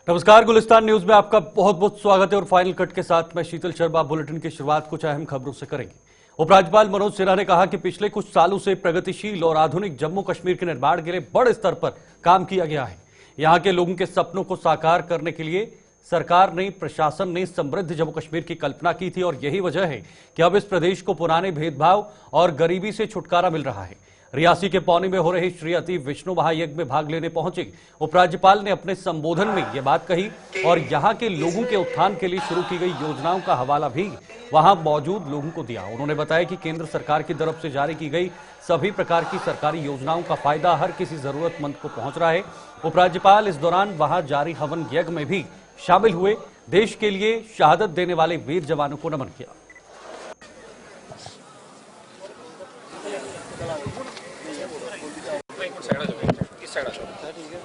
नमस्कार, गुलिस्तान न्यूज में आपका बहुत बहुत स्वागत है और फाइनल कट के साथ मैं शीतल शर्मा। बुलेटिन की शुरुआत कुछ अहम खबरों से करेंगे। उपराज्यपाल मनोज सिन्हा ने कहा कि पिछले कुछ सालों से प्रगतिशील और आधुनिक जम्मू कश्मीर के निर्माण के लिए बड़े स्तर पर काम किया गया है। यहां के लोगों के सपनों को साकार करने के लिए सरकार ने, प्रशासन ने समृद्ध जम्मू कश्मीर की कल्पना की थी और यही वजह है कि अब इस प्रदेश को पुराने भेदभाव और गरीबी से छुटकारा मिल रहा है। रियासी के पौनी में हो रहे श्री अति विष्णु महायज्ञ में भाग लेने पहुंचे उपराज्यपाल ने अपने संबोधन में यह बात कही और यहां के लोगों के उत्थान के लिए शुरू की गई योजनाओं का हवाला भी वहां मौजूद लोगों को दिया। उन्होंने बताया कि केंद्र सरकार की तरफ से जारी की गई सभी प्रकार की सरकारी योजनाओं का फायदा हर किसी जरूरतमंद को पहुंच रहा है। उपराज्यपाल इस दौरान वहां जारी हवन यज्ञ में भी शामिल हुए। देश के लिए शहादत देने वाले वीर जवानों को नमन किया।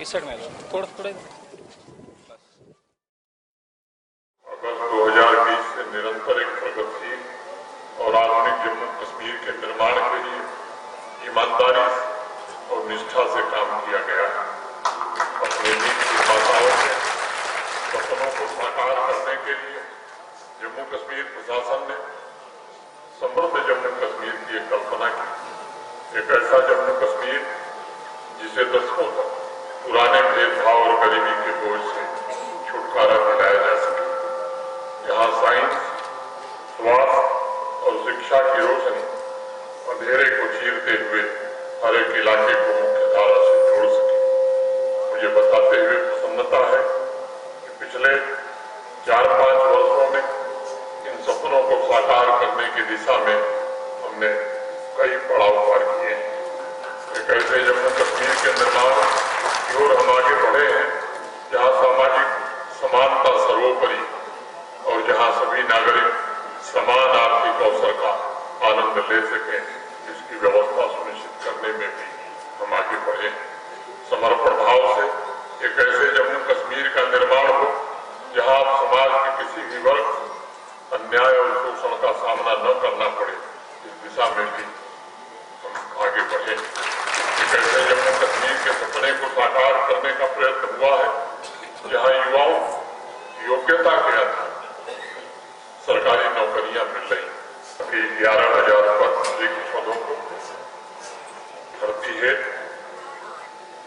इस साइड में थोड़ा अगस्त 2020 से निरंतर एक प्रगतिशील और आधुनिक जम्मू कश्मीर के निर्माण के लिए ईमानदारी और निष्ठा से काम किया गया है। अपने निर्माताओं के सपनों को साकार करने के लिए जम्मू कश्मीर प्रशासन ने समृद्ध जम्मू कश्मीर की एक कल्पना की। एक ऐसा जम्मू कश्मीर जिसे दशकों तक पुराने भेदभाव और गरीबी के बोझ से छुटकारा दिलाया जा सके। यहाँ साइंस, स्वास्थ्य और शिक्षा की रोशनी अंधेरे को चीरते हुए हर एक इलाके को मुख्य धारा से जोड़ सके। मुझे बताते हुए प्रसन्नता है कि पिछले 4-5 वर्षों में इन सपनों को साकार करने की दिशा में हमने कई पड़ाव पार किए हैं। एक ऐसे जम्मू कश्मीर के निर्माण की ओर हम आगे बढ़े हैं जहां सामाजिक समानता सर्वोपरि और जहां सभी नागरिक समान आर्थिक अवसर का आनंद ले सकें, इसकी व्यवस्था सुनिश्चित करने में भी हम आगे बढ़े हैं। समर्पण भाव से एक ऐसे जम्मू कश्मीर का निर्माण हो जहां समाज के किसी भी वर्ग अन्याय और शोषण का सामना न करना पड़े, इस दिशा में भी हम आगे बढ़े। कैसे जम्मू कश्मीर के सपने को साकार करने का प्रयत्न हुआ है जहां युवाओं योग्यता के आधार सरकारी नौकरियां मिल रही। 11,000 पद पदों को भर्ती है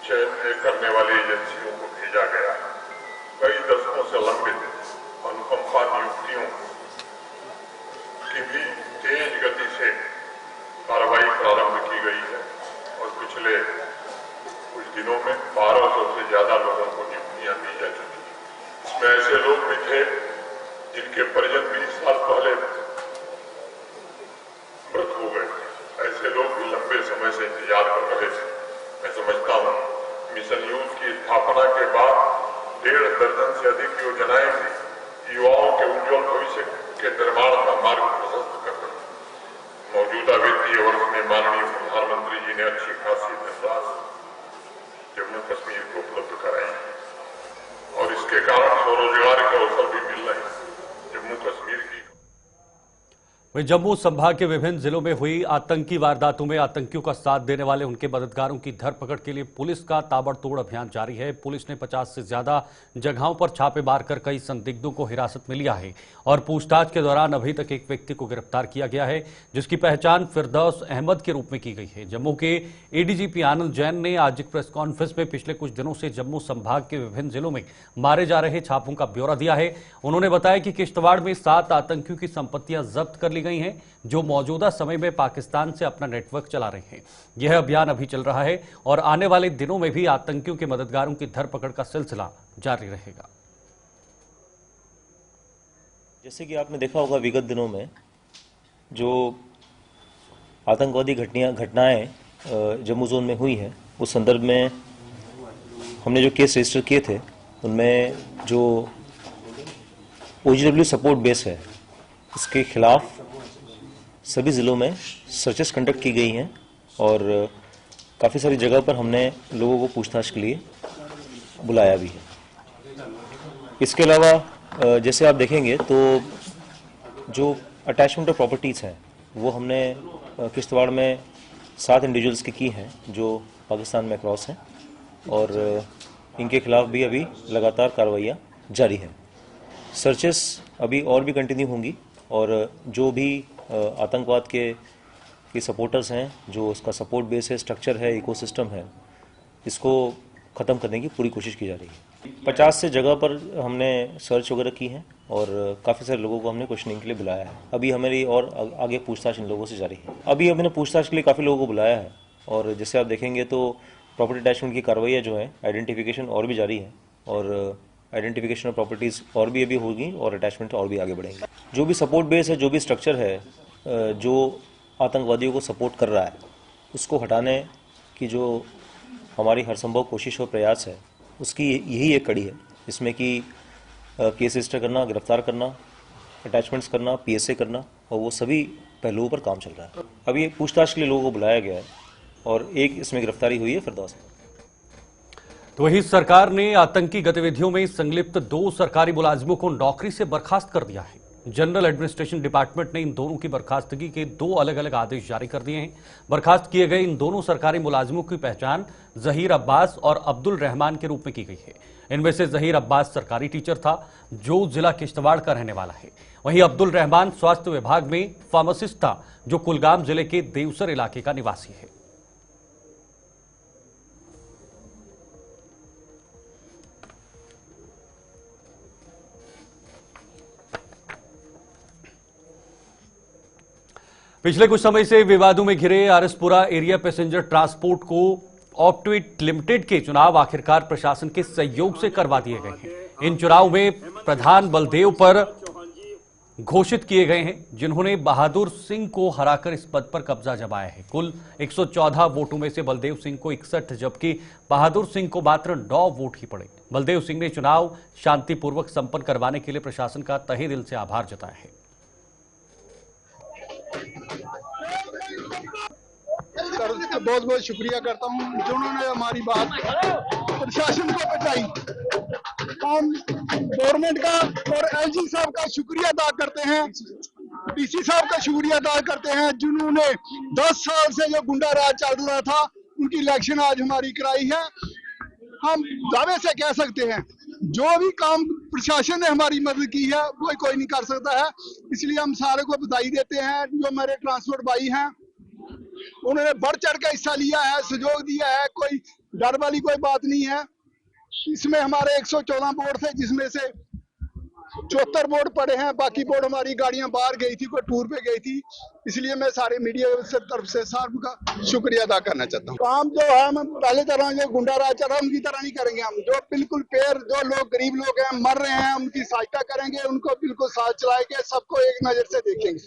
चयन करने वाली एजेंसियों को भेजा गया है। कई दशकों से लंबित अनुकंपा नियुक्तियों की भी तेज गति से कार्रवाई प्रारंभ की गई है और पिछले कुछ दिनों में 1200 से ज्यादा लोगों को नियुक्तियां दी जा चुकी है। इसमें ऐसे लोग भी थे जिनके परिजन 20 साल पहले मृत हो गए थे। ऐसे लोग भी लंबे समय से इंतजार कर रहे थे। मैं समझता हूँ मिशन यूथ की स्थापना के बाद 1.5 दर्जन से अधिक योजनाएं भी युवाओं के उज्जवल भविष्य के निर्माण का मार्ग प्रशस्त कर रही। मौजूदा वित्तीय वर्ष में माननीय प्रधानमंत्री जी ने अच्छी खासी धनराशि जम्मू कश्मीर को उपलब्ध कराई और इसके कारण स्वरोजगार के अवसर भी मिल रहे हैं। जम्मू कश्मीर की वहीं जम्मू संभाग के विभिन्न जिलों में हुई आतंकी वारदातों में आतंकियों का साथ देने वाले उनके मददगारों की धरपकड़ के लिए पुलिस का ताबड़तोड़ अभियान जारी है। पुलिस ने 50 से ज्यादा जगहों पर छापे मारकर कई संदिग्धों को हिरासत में लिया है और पूछताछ के दौरान अभी तक एक व्यक्ति को गिरफ्तार किया गया है जिसकी पहचान फिरदौस अहमद के रूप में की गई है। जम्मू के एडीजीपी आनंद जैन ने आज एक प्रेस कॉन्फ्रेंस में पिछले कुछ दिनों से जम्मू संभाग के विभिन्न जिलों में मारे जा रहे छापों का ब्यौरा दिया है। उन्होंने बताया कि किश्तवाड़ में 7 आतंकियों की संपत्तियां जब्त कर ली गई हैं जो मौजूदा समय में पाकिस्तान से अपना नेटवर्क चला रहे हैं। यह अभियान अभी चल रहा है और आने वाले दिनों में भी आतंकियों के मददगारों की धरपकड़ का सिलसिला जारी रहेगा। जैसे कि आपने देखा होगा विगत दिनों में जो आतंकवादी घटनाएं जम्मू जोन में हुई हैं, उस संदर्भ में हमने जो केस रजिस्टर किए थे उनमें जो OGW सपोर्ट बेस है इसके खिलाफ सभी ज़िलों में सर्चेस कंडक्ट की गई हैं और काफ़ी सारी जगह पर हमने लोगों को पूछताछ के लिए बुलाया भी है। इसके अलावा जैसे आप देखेंगे तो जो अटैचमेंट ऑफ प्रॉपर्टीज़ हैं वो हमने किश्तवाड़ में 7 इंडिविजुअल्स की हैं जो पाकिस्तान में क्रॉस हैं और इनके खिलाफ भी अभी लगातार कार्रवाइयाँ जारी हैं। सर्चेस अभी और भी कंटिन्यू होंगी और जो भी आतंकवाद के सपोर्टर्स हैं, जो उसका सपोर्ट बेस है, स्ट्रक्चर है, इकोसिस्टम है, इसको ख़त्म करने की पूरी कोशिश की जा रही है। 50 से जगह पर हमने सर्च वगैरह की है और काफ़ी सारे लोगों को हमने क्वेश्चनिंग के लिए बुलाया है। अभी हमारी और आगे पूछताछ इन लोगों से जारी है। अभी हमने पूछताछ के लिए काफ़ी लोगों को बुलाया है और जैसे आप देखेंगे तो प्रॉपर्टी अटैचमेंट की कार्रवाइयाँ जो है, आइडेंटिफिकेशन और भी जारी है और आइडेंटिफिकेशन ऑफ प्रॉपर्टीज़ और भी अभी होगी और अटैचमेंट और भी आगे बढ़ेंगे। जो भी सपोर्ट बेस है, जो भी स्ट्रक्चर है, जो आतंकवादियों को सपोर्ट कर रहा है, उसको हटाने की जो हमारी हर संभव कोशिश और प्रयास है, उसकी यही एक कड़ी है, जिसमें कि केस रजिस्टर करना, गिरफ्तार करना, अटैचमेंट्स करना, पीएसए करना, और वो सभी पहलुओं पर काम चल रहा है। अभी पूछताछ के लिए लोगों को बुलाया गया है और एक इसमें गिरफ्तारी हुई है फिरदौस। तो वही सरकार ने आतंकी गतिविधियों में संलिप्त 2 सरकारी मुलाजिमों को नौकरी से बर्खास्त कर दिया है। जनरल एडमिनिस्ट्रेशन डिपार्टमेंट ने इन दोनों की बर्खास्तगी के 2 अलग अलग आदेश जारी कर दिए हैं। बर्खास्त किए गए इन दोनों सरकारी मुलाजिमों की पहचान जहीर अब्बास और अब्दुल रहमान के रूप में की गई है। इनमें से जहीर अब्बास सरकारी टीचर था, जो जिला किश्तवाड़ का रहने वाला है। वहीं अब्दुल रहमान स्वास्थ्य विभाग में फार्मासिस्ट था, जो कुलगाम जिले के देवसर इलाके का निवासी है। पिछले कुछ समय से विवादों में घिरे आरएसपुरा एरिया पैसेंजर ट्रांसपोर्ट को ऑप्टविट लिमिटेड के चुनाव आखिरकार प्रशासन के सहयोग से करवा दिए गए हैं। इन चुनाव में प्रधान बलदेव पर घोषित किए गए हैं, जिन्होंने बहादुर सिंह को हराकर इस पद पर कब्जा जमाया है। कुल 114 वोटों में से बलदेव सिंह को 61, जबकि बहादुर सिंह को मात्र 9 वोट ही पड़े। बलदेव सिंह ने चुनाव शांतिपूर्वक संपन्न करवाने के लिए प्रशासन का तहे दिल से आभार जताया है। बहुत बहुत शुक्रिया करता हूँ जिन्होंने हमारी बात प्रशासन को बताई। हम गवर्नमेंट का और एलजी साहब का शुक्रिया अदा करते हैं, डीसी साहब का शुक्रिया अदा करते हैं, जिन्होंने 10 साल से जो गुंडा राज चल रहा था, उनकी इलेक्शन आज हमारी कराई है। हम दावे से कह सकते हैं जो भी काम प्रशासन ने हमारी मदद की है वो कोई नहीं कर सकता है, इसलिए हम सारे को बधाई देते हैं। जो हमारे ट्रांसपोर्ट भाई हैं, उन्होंने बढ़ चढ़ के हिस्सा लिया है, सहयोग दिया है, कोई डर वाली कोई बात नहीं है। इसमें हमारे 114 बोर्ड थे, जिसमें से 74 बोर्ड पड़े हैं, बाकी बोर्ड हमारी गाड़ियां बाहर गई थी, कोई टूर पे गई थी, इसलिए मैं सारे मीडिया से तरफ से साहब का शुक्रिया अदा करना चाहता हूँ। काम जो है हम पहले तरह जो गुंडा राज चल रहा है उनकी तरह नहीं करेंगे। हम जो बिल्कुल पेड़, जो लोग गरीब लोग हैं, मर रहे हैं, उनकी सहायता करेंगे, उनको बिल्कुल साथ चलाएंगे, सबको एक नजर से देखेंगे।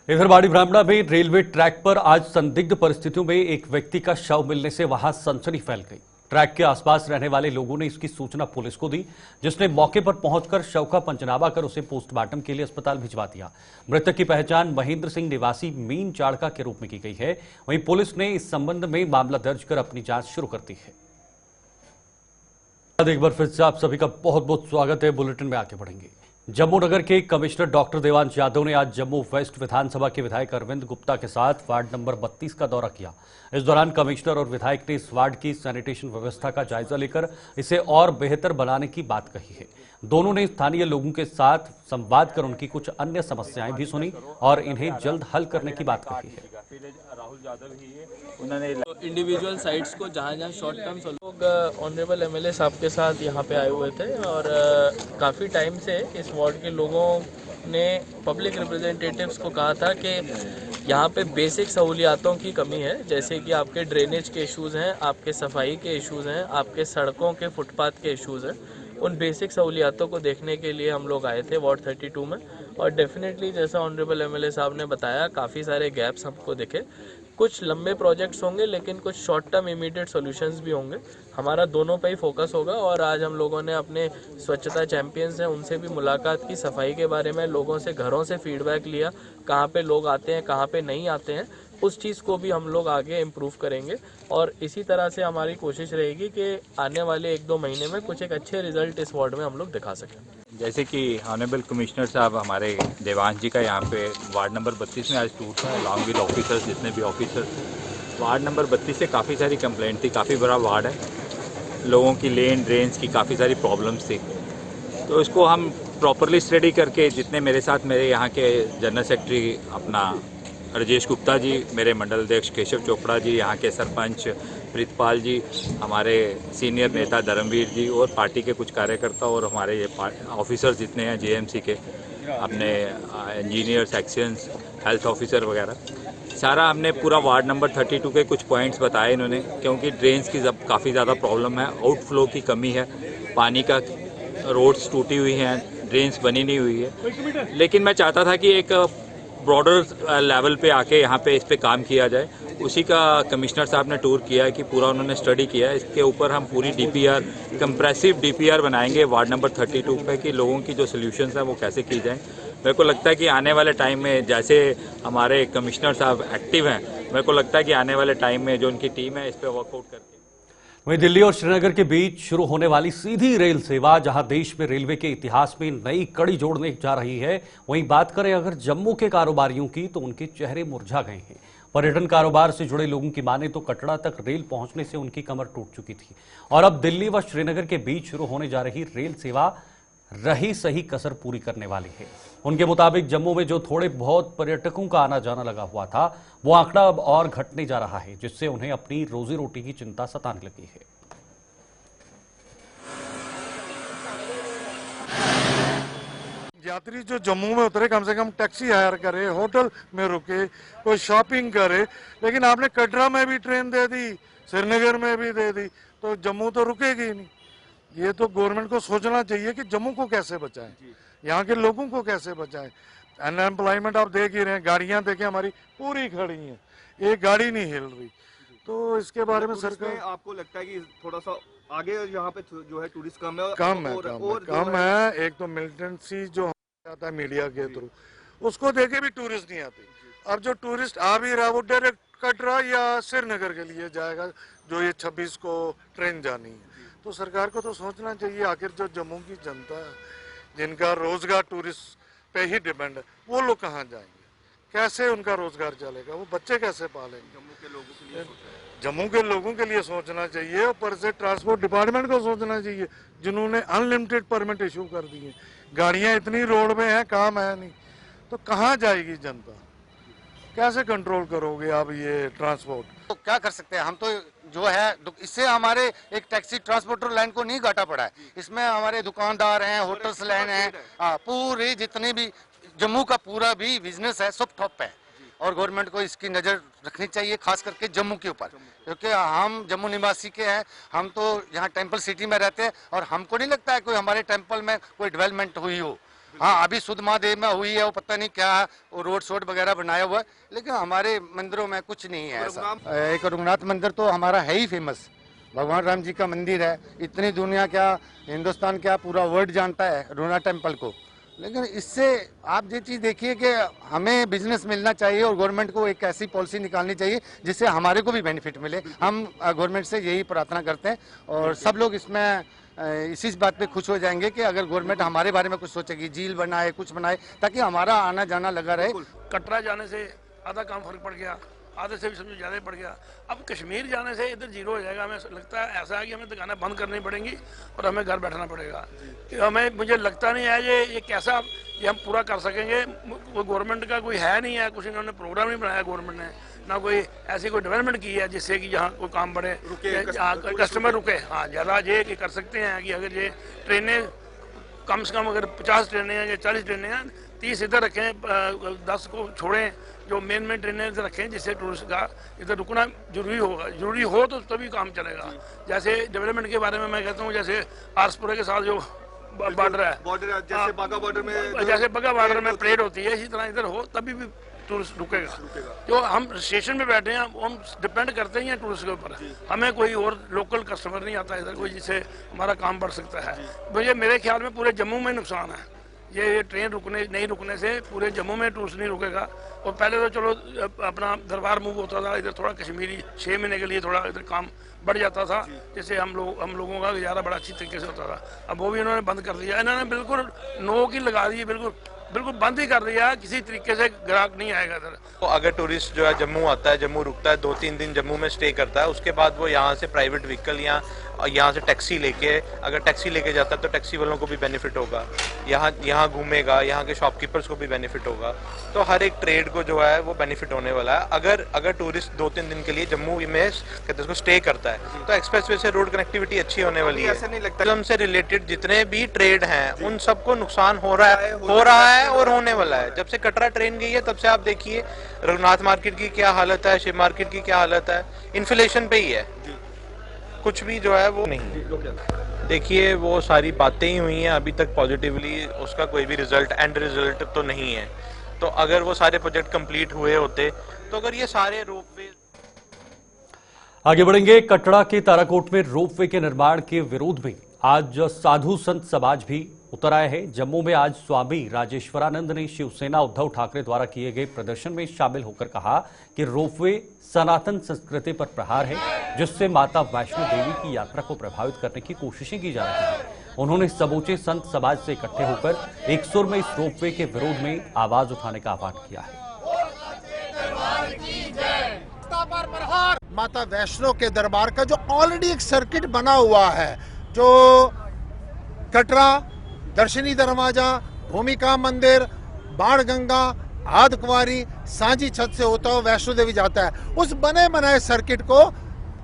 इधर बाड़ी ब्राह्मणा में रेलवे ट्रैक पर आज संदिग्ध परिस्थितियों में एक व्यक्ति का शव मिलने से वहां सनसनी फैल गई। ट्रैक के आसपास रहने वाले लोगों ने इसकी सूचना पुलिस को दी, जिसने मौके पर पहुंचकर शव का पंचनामा कर उसे पोस्टमार्टम के लिए अस्पताल भिजवा दिया। मृतक की पहचान महेंद्र सिंह निवासी मीन चाड़का के रूप में की गई है। वहीं पुलिस ने इस संबंध में मामला दर्ज कर अपनी जांच शुरू कर दी है। एक बार फिर से आप सभी का बहुत बहुत स्वागत है। बुलेटिन में आगे बढ़ेंगे। जम्मू नगर के कमिश्नर डॉक्टर देवांश यादव ने आज जम्मू वेस्ट विधानसभा के विधायक अरविंद गुप्ता के साथ वार्ड नंबर 32 का दौरा किया। इस दौरान कमिश्नर और विधायक ने इस वार्ड की सैनिटेशन व्यवस्था का जायजा लेकर इसे और बेहतर बनाने की बात कही है। दोनों ने स्थानीय लोगों के साथ संवाद कर उनकी कुछ अन्य समस्याएं भी सुनी और इन्हें जल्द हल करने की बात कही है। राहुल यादव ही है, उन्होंने इंडिविजुअल साइट्स को जहाँ शॉर्ट टर्म लोग ऑनरेबल एमएलए साहब के साथ यहाँ पे आए हुए थे और काफ़ी टाइम से इस वार्ड के लोगों ने पब्लिक रिप्रेजेंटेटिव्स को कहा था कि यहाँ पे बेसिक सहूलियातों की कमी है, जैसे कि आपके ड्रेनेज के इश्यूज़ हैं, आपके सफाई के इश्यूज़ हैं, आपके सड़कों के फुटपाथ के इश्यूज़ हैं। उन बेसिक सहूलियातों को देखने के लिए हम लोग आए थे वार्ड 32 में और डेफिनेटली जैसा ऑनरेबल एमएलए साहब ने बताया, काफ़ी सारे गैप्स हमको दिखे। कुछ लंबे प्रोजेक्ट्स होंगे लेकिन कुछ शॉर्ट टर्म इमीडिएट सॉल्यूशंस भी होंगे। हमारा दोनों पे ही फोकस होगा और आज हम लोगों ने अपने स्वच्छता चैंपियंस हैं उनसे भी मुलाकात की, सफाई के बारे में लोगों से घरों से फीडबैक लिया, कहाँ पे लोग आते हैं, कहाँ पे नहीं आते हैं, उस चीज़ को भी हम लोग आगे इम्प्रूव करेंगे और इसी तरह से हमारी कोशिश रहेगी कि आने वाले 1-2 महीने में कुछ एक अच्छे रिजल्ट इस वार्ड में हम लोग दिखा सकें। जैसे कि ऑनरेबल कमिश्नर साहब हमारे देवांश जी का यहाँ पे वार्ड नंबर 32 में आज टूर था, अलॉन्ग विद ऑफिसर्स, जितने भी ऑफिसर्स वार्ड नंबर 32 से काफ़ी सारी कंप्लेंट थी, काफ़ी बड़ा वार्ड है, लोगों की लेन ड्रेन्स की काफ़ी सारी प्रॉब्लम्स थी। तो इसको हम प्रॉपरली स्टडी करके, जितने मेरे साथ मेरे यहाँ के जनरल सेक्रेटरी अपना राजेश गुप्ता जी, मेरे मंडल अध्यक्ष केशव चोपड़ा जी, यहाँ के सरपंच प्रीतपाल जी, हमारे सीनियर नेता धर्मवीर जी और पार्टी के कुछ कार्यकर्ता और हमारे ये ऑफिसर्स जितने हैं जेएमसी के, अपने इंजीनियर्स, एक्शंस, हेल्थ ऑफिसर वगैरह, सारा हमने पूरा वार्ड नंबर 32 के कुछ पॉइंट्स बताए इन्होंने, क्योंकि ड्रेन्स की काफ़ी ज़्यादा प्रॉब्लम है, आउटफ्लो की कमी है, पानी का रोड्स टूटी हुई हैं, ड्रेन्स बनी नहीं हुई है। लेकिन मैं चाहता था कि एक ब्रॉडर लेवल पे आके यहाँ पे इस पे काम किया जाए। उसी का कमिश्नर साहब ने टूर किया है कि पूरा उन्होंने स्टडी किया है। इसके ऊपर हम पूरी डीपीआर, कंप्रेसिव डीपीआर बनाएंगे वार्ड नंबर 32 पे कि लोगों की जो सोल्यूशंस हैं वो कैसे की जाएं। मेरे को लगता है कि आने वाले टाइम में जैसे हमारे कमिश्नर साहब एक्टिव हैं, मेरे को लगता है कि आने वाले टाइम में जो उनकी टीम है इस पर वर्कआउट करके। वहीं दिल्ली और श्रीनगर के बीच शुरू होने वाली सीधी रेल सेवा जहां देश में रेलवे के इतिहास में नई कड़ी जोड़ने जा रही है, वहीं बात करें अगर जम्मू के कारोबारियों की तो उनके चेहरे मुरझा गए हैं। पर्यटन कारोबार से जुड़े लोगों की माने तो कटरा तक रेल पहुंचने से उनकी कमर टूट चुकी थी और अब दिल्ली व श्रीनगर के बीच शुरू होने जा रही रेल सेवा रही सही कसर पूरी करने वाली है। उनके मुताबिक जम्मू में जो थोड़े बहुत पर्यटकों का आना जाना लगा हुआ था, वो आंकड़ा अब और घटने जा रहा है, जिससे उन्हें अपनी रोजी रोटी की चिंता सताने लगी है। यात्री जो जम्मू में उतरे कम से कम टैक्सी हायर करे, होटल में रुके, कोई शॉपिंग करे, लेकिन आपने कटरा में भी ट्रेन दे दी, श्रीनगर में भी दे दी, तो जम्मू तो रुकेगी ही नहीं। ये तो गवर्नमेंट को सोचना चाहिए कि जम्मू को कैसे बचाएं, यहाँ के लोगों को कैसे बचाएं। अनएम्प्लॉयमेंट आप देख ही रहे हैं, गाड़ियां देखें हमारी पूरी खड़ी हैं, एक गाड़ी नहीं हिल रही। तो इसके बारे में सरकार, आपको लगता है कि थोड़ा सा आगे यहाँ पे जो है टूरिस्ट कम है? कम है। एक तो मिलिटेंसी जो आता है मीडिया के थ्रू, उसको देखे भी टूरिस्ट नहीं आते। अब जो टूरिस्ट आ भी रहा है वो डायरेक्ट कटरा या श्रीनगर के लिए जाएगा, जो ये 26 को ट्रेन जानी है। तो सरकार को तो सोचना चाहिए, आखिर जो जम्मू की जनता है जिनका रोजगार टूरिस्ट पे ही डिपेंड है, वो लोग कहाँ जाएंगे, कैसे उनका रोजगार चलेगा, वो बच्चे कैसे पालेंगे। जम्मू के लोगों के लिए सोचना चाहिए, ऊपर से ट्रांसपोर्ट डिपार्टमेंट को सोचना चाहिए, जिन्होंने अनलिमिटेड परमिट इशू कर दिए, गाड़ियां इतनी रोड में हैं, काम है नहीं, तो कहाँ जाएगी जनता, कैसे कंट्रोल करोगे आप ये ट्रांसपोर्ट? तो क्या कर सकते हैं हम, तो जो है इससे हमारे एक टैक्सी ट्रांसपोर्टर लाइन को नहीं घाटा पड़ा है, इसमें हमारे दुकानदार हैं, होटल्स लाइन है, पूरी जितनी भी जम्मू का पूरा भी बिजनेस है सब ठप है। और गवर्नमेंट को इसकी नज़र रखनी चाहिए, खास करके जम्मू के ऊपर, क्योंकि हम जम्मू निवासी के हैं, हम तो यहाँ टेम्पल सिटी में रहते हैं और हमको नहीं लगता है कोई हमारे टेम्पल में कोई डेवलपमेंट हुई हो। हाँ, अभी सुध महादेव में हुई है, वो पता नहीं क्या है, वो रोड शोड वगैरह बनाया हुआ है, लेकिन हमारे मंदिरों में कुछ नहीं है ऐसा। एक रघुनाथ मंदिर तो हमारा है ही फेमस, भगवान राम जी का मंदिर है, इतनी दुनिया क्या हिंदुस्तान क्या पूरा वर्ल्ड जानता है रघुनाथ टेम्पल को। लेकिन इससे आप ये चीज़ देखिए कि हमें बिजनेस मिलना चाहिए और गवर्नमेंट को एक ऐसी पॉलिसी निकालनी चाहिए जिससे हमारे को भी बेनिफिट मिले। हम गवर्नमेंट से यही प्रार्थना करते हैं और सब लोग इसमें इसी बात पे खुश हो जाएंगे कि अगर गवर्नमेंट हमारे बारे में कुछ सोचेगी, झील बनाए, कुछ बनाए, ताकि हमारा आना जाना लगा रहे। कटरा जाने से आधा काम फर्क पड़ गया, आधे से भी समझो ज़्यादा पड़ गया। अब कश्मीर जाने से इधर जीरो हो जाएगा। हमें लगता है ऐसा है कि हमें दुकानें बंद करनी पड़ेंगी और हमें घर बैठना पड़ेगा। हमें मुझे लगता नहीं है ये कैसा ये हम पूरा कर सकेंगे। वो गवर्नमेंट का कोई है नहीं है, कुछ इन्होंने प्रोग्राम नहीं बनाया गवर्नमेंट ने, ना कोई ऐसी कोई डेवलपमेंट की है जिससे कि यहाँ कोई काम बढ़े, कस्टमर रुके। हाँ, ज़्यादा ये कर सकते हैं कि अगर ये ट्रेनें कम से कम अगर 50 ट्रेनें हैं या 40 ट्रेनें हैं, 30 इधर रखें, 10 को छोड़ें, जो मेन ट्रेनें इधर रखें, जिससे टूरिस्ट का इधर रुकना जरूरी होगा। जरूरी हो तो तभी काम चलेगा। जैसे डेवलपमेंट के बारे में मैं कहता हूँ, जैसे आरसपुरे के साथ जो बॉर्डर है, जैसे बाघा बॉर्डर में परेड होती है, इसी तरह इधर हो तभी भी टूरिस्ट रुकेगा। जो हम स्टेशन पे बैठे हैं हम डिपेंड करते ही हैं टूरिस्ट के ऊपर। हमें कोई और लोकल कस्टमर नहीं आता इधर कोई जिससे हमारा काम बढ़ सकता है। मुझे मेरे ख्याल में पूरे जम्मू में नुकसान है। ये ट्रेन नहीं रुकने से पूरे जम्मू में टूरिस्ट नहीं रुकेगा। और पहले तो चलो अपना दरबार मूव होता था इधर, थोड़ा कश्मीरी 6 महीने के लिए थोड़ा इधर काम बढ़ जाता था, जिससे हम लोगों का गुजारा बड़ा अच्छी तरीके से होता था। अब वो भी इन्होंने बंद कर दिया। इन्होंने बिल्कुल नो की लगा दी, बिल्कुल बिल्कुल बंद ही कर दिया, किसी तरीके से ग्राहक नहीं आएगा इधर। तो अगर टूरिस्ट जो है जम्मू आता है, जम्मू रुकता है, 2-3 दिन जम्मू में स्टे करता है, उसके बाद वो यहाँ से प्राइवेट व्हीकल या यहाँ से टैक्सी लेके, अगर टैक्सी लेके जाता है तो टैक्सी वालों को भी बेनिफिट होगा, यहाँ घूमेगा, यहाँ के शॉपकीपर्स को भी बेनिफिट होगा। तो हर एक ट्रेड को जो है वो बेनिफिट होने वाला है। अगर टूरिस्ट 2-3 दिन के लिए जम्मू में कहते हैं उसको स्टे करता है तो एक्सप्रेसवे से रोड कनेक्टिविटी अच्छी होने वाली है। ऐसा नहीं लगता से रिलेटेड जितने भी ट्रेड हैं उन सबको नुकसान हो रहा है और होने वाला है। जब से कटरा ट्रेन गई है तब से आप देखिए रघुनाथ मार्केट की क्या हालत है, शिव मार्केट की क्या हालत है, इन्फ्लेशन पे ही है, कुछ भी जो है वो नहीं। देखिए वो सारी बातें ही हुई हैं, अभी तक पॉजिटिवली उसका कोई भी एंड रिजल्ट तो नहीं है। तो अगर वो सारे प्रोजेक्ट कंप्लीट हुए होते तो अगर ये सारे रोपवे आगे बढ़ेंगे। कटरा के ताराकोट में रोपवे के निर्माण के विरोध में आज साधु संत समाज भी उतर आए हैं। जम्मू में आज स्वामी राजेश्वरानंद ने शिवसेना उद्धव ठाकरे द्वारा किए गए प्रदर्शन में शामिल होकर कहा कि रोपवे सनातन संस्कृति पर प्रहार है, जिससे माता वैष्णो देवी की यात्रा को प्रभावित करने की कोशिशें की जा रही हैं। उन्होंने समूचे संत समाज से इकट्ठे होकर एक सुर में इस रोपवे के विरोध में आवाज उठाने का आह्वान किया है। माता वैष्णो के दरबार का जो ऑलरेडी एक सर्किट बना हुआ है, जो कटरा, दर्शनी दरवाजा, भूमिका मंदिर, बाणगंगा, आदकुंवारी, सांझी छत से होता हुआ वैष्णो देवी जाता है, उस बने बनाए सर्किट को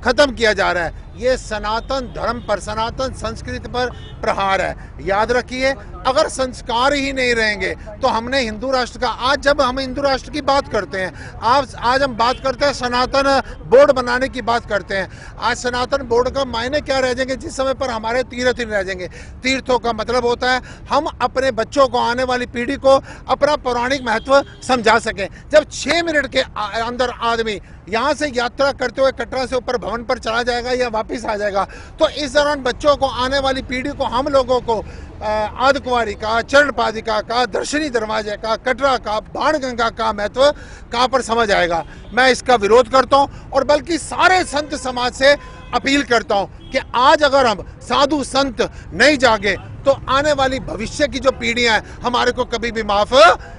खत्म किया जा रहा है। ये सनातन धर्म पर, सनातन संस्कृति पर प्रहार है। याद रखिए, अगर संस्कार ही नहीं रहेंगे तो हमने हिंदू राष्ट्र का, आज जब हम हिंदू राष्ट्र की बात करते हैं, आज हम बात करते हैं सनातन बोर्ड बनाने की बात करते हैं। आज सनातन बोर्ड का मायने क्या रह जाएंगे जिस समय पर हमारे तीर्थ ही रह जाएंगे। तीर्थों का मतलब होता है हम अपने बच्चों को, आने वाली पीढ़ी को अपना पौराणिक महत्व समझा सकें। जब 6 मिनट के अंदर आदमी यहाँ से यात्रा करते हुए कटरा से ऊपर भवन पर चला जाएगा या वापिस आ जाएगा, तो इस दौरान बच्चों को, आने वाली पीढ़ी को, हम लोगों को आदकुंवारी का, चरण पादिका का, दर्शनी दरवाजे का, कटरा का, बाणगंगा का महत्व कहाँ पर समझ आएगा। मैं इसका विरोध करता हूँ और बल्कि सारे संत समाज से अपील करता हूँ कि आज अगर हम साधु संत नहीं जागे तो आने वाली भविष्य की जो पीढ़ियां हैं हमारे को कभी भी माफ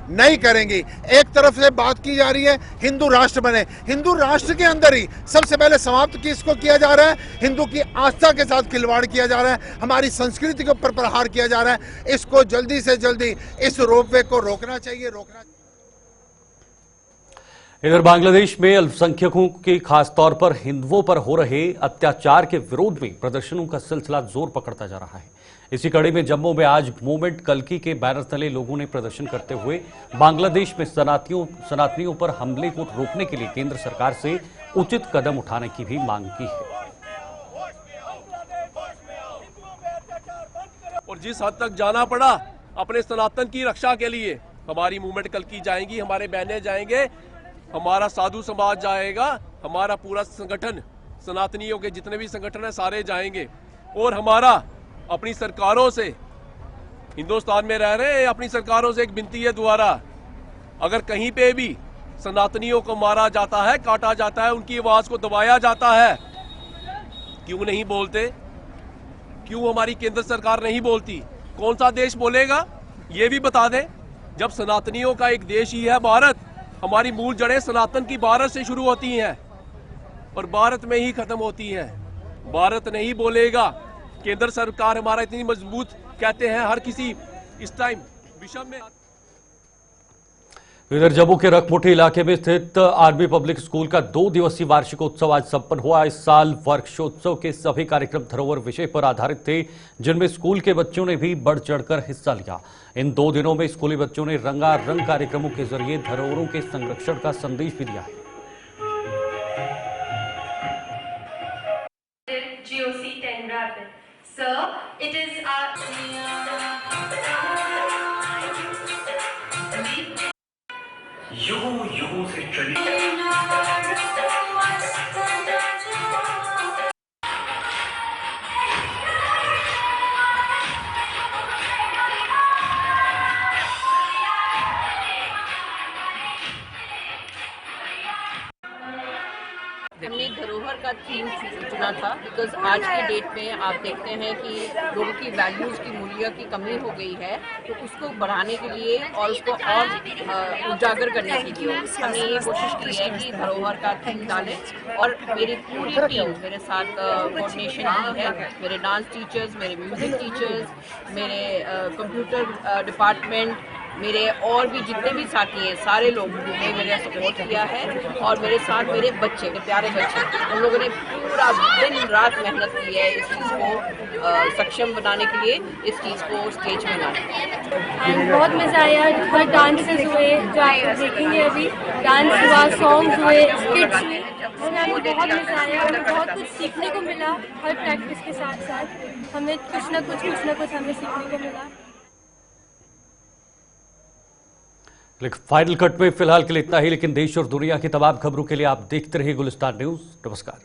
नहीं करेंगी। एक तरफ से बात की जा रही है हिंदू राष्ट्र बने, हिंदू राष्ट्र के अंदर ही सबसे पहले समाप्त किसको किया जा रहा है, हिंदू की आस्था के साथ खिलवाड़ किया जा रहा है, हमारी संस्कृति के ऊपर प्रहार किया जा रहा है। इसको जल्दी से जल्दी इस रोपवे को रोकना चाहिए, इधर बांग्लादेश में अल्पसंख्यकों के खासतौर पर हिंदुओं पर हो रहे अत्याचार के विरोध में प्रदर्शनों का सिलसिला जोर पकड़ता जा रहा है। इसी कड़ी में जम्मू में आज मूवमेंट कल्की के बैनर तले लोगों ने प्रदर्शन करते हुए बांग्लादेश में सनातनियों पर हमले को रोकने के लिए केंद्र सरकार से उचित कदम उठाने की भी मांग की है। और जिस हद तक जाना पड़ा अपने सनातन की रक्षा के लिए, हमारी मूवमेंट कल्की जाएंगी, हमारे बैनर जाएंगे, हमारा साधु समाज जाएगा, हमारा पूरा संगठन, सनातनियों के जितने भी संगठन है सारे जाएंगे। और हमारा अपनी सरकारों से, हिंदुस्तान में रह रहे हैं, अपनी सरकारों से एक विनती है दोबारा, अगर कहीं पे भी सनातनियों को मारा जाता है, काटा जाता है, उनकी आवाज को दबाया जाता है, क्यों नहीं बोलते? क्यों हमारी केंद्र सरकार नहीं बोलती? कौन सा देश बोलेगा? ये भी बता दें। जब सनातनियों का एक देश ही है भारत, हमारी मूल जड़ें सनातन की भारत से शुरू होती हैं और भारत में ही खत्म होती हैं। भारत नहीं बोलेगा, केंद्र सरकार हमारा इतनी मजबूत कहते हैं हर किसी इस टाइम विषम में। इधर जम्मू के रकमुठी इलाके में स्थित आर्मी पब्लिक स्कूल का 2 दिवसीय वार्षिकोत्सव आज संपन्न हुआ। इस साल वर्षोत्सव के सभी कार्यक्रम धरोहर विषय पर आधारित थे, जिनमें स्कूल के बच्चों ने भी बढ़ चढ़कर हिस्सा लिया। इन 2 दिनों में स्कूली बच्चों ने रंगारंग कार्यक्रमों के जरिए धरोहरों के संरक्षण का संदेश भी दिया है। युगों से चली हमने धरोहर धरोहर का थीम चुना था बिकॉज आज की डेट में आप देखते हैं कि लोगों की वैल्यूज़ की मूल्य की कमी हो गई है, तो उसको बढ़ाने के लिए और उसको और उजागर करने के लिए हमने ये कोशिश की है कि धरोहर का थीम डालें। और मेरी पूरी टीम मेरे साथ कोऑर्डिनेशन की है, मेरे डांस टीचर्स, मेरे म्यूज़िक टीचर्स, मेरे कंप्यूटर डिपार्टमेंट, मेरे और भी जितने भी साथी हैं, सारे लोगों ने मेरा सपोर्ट किया है। और मेरे साथ मेरे बच्चे, मेरे प्यारे बच्चे, उन लोगों ने पूरा दिन रात मेहनत की है इस चीज़ को सक्षम बनाने के लिए, इस चीज़ को स्टेज में लाने। बहुत मज़ा आया, हर डांसेस हुए जो आप देखेंगे अभी, डांस हुआ, सॉन्ग्स हुए, स्किट्स हुए, बहुत मज़ा आया। हमें बहुत कुछ सीखने को मिला हर प्रैक्टिस के साथ साथ, हमें कुछ ना कुछ हमें सीखने को मिला। लेकिन फाइनल कट में फिलहाल के लिए इतना ही, लेकिन देश और दुनिया की तमाम खबरों के लिए आप देखते रहिए गुलिस्तान न्यूज़। नमस्कार।